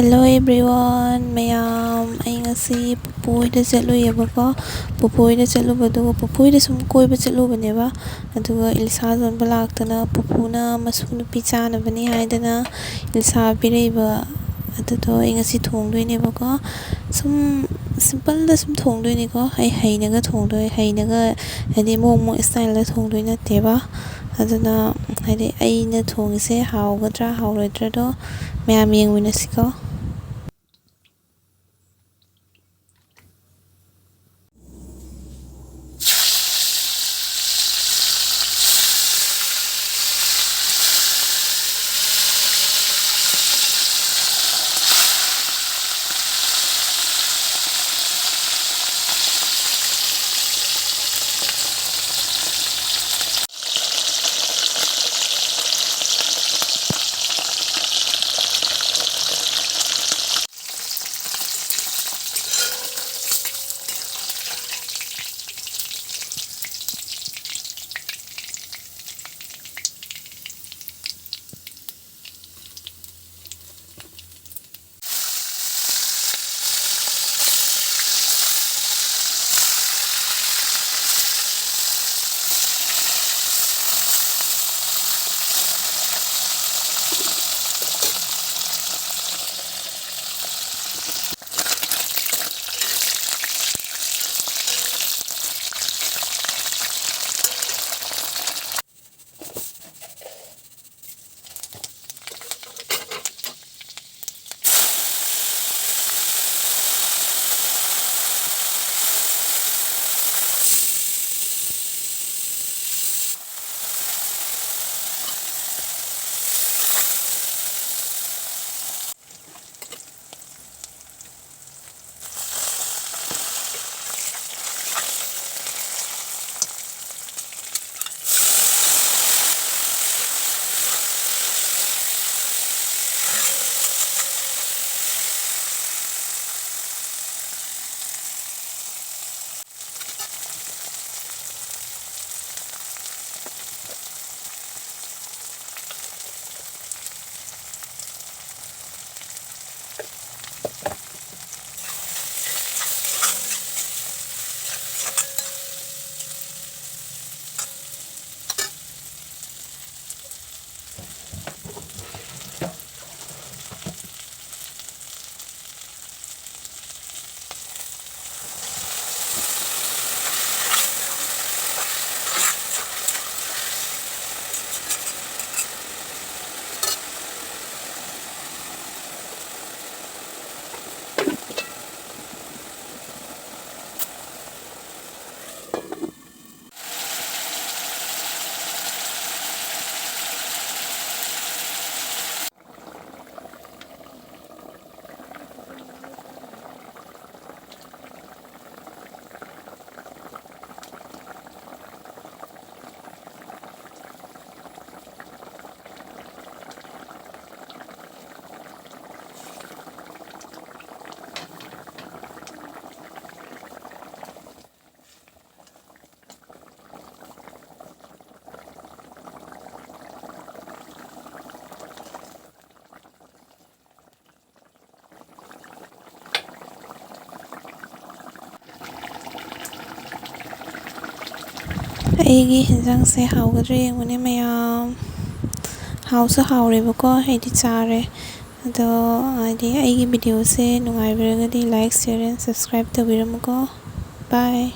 Hello everyone mayam ai ngasi pupuida chatluyebago pupuida chatlubadugo pupuida sum koiba chatlubaneba aduga Elisha zonba laktana pupuna masu nupi chanabani haidana Elisha pireiba adudo ai ngasi thongdoinebago sum simple da sum thongdoineko ai hainaga thongdoi hainaga hadi momo style da thongdoi nateba aduna hadi aina thongise hawgadra hawroidra do mayam yengminasiko. ꯑꯩꯒꯤ ꯍꯤꯟꯖꯥꯡꯁꯦ ꯍꯥꯎꯒꯗ꯭ꯔꯥ ꯌꯦꯡꯕꯅꯦ ꯃꯌꯥꯝ ꯍꯥꯎꯁꯨ ꯍꯥꯎꯔꯦꯕꯀꯣ ꯑꯩꯗꯤ ꯆꯥꯔꯦ ꯑꯗꯣ ꯍꯥꯏꯗꯤ ꯑꯩꯒꯤ ꯚꯤꯗꯤꯑꯣꯁꯦ ꯅꯨꯡꯉꯥꯏꯕꯤꯔꯒꯗꯤ ꯂꯥꯏꯛ ꯁꯤꯌꯔ ꯑꯦꯟ ꯁꯕꯁꯀ꯭ꯔꯥꯏꯕ ꯇꯧꯕꯤꯔꯝꯃꯨꯀꯣ ꯕꯥꯏ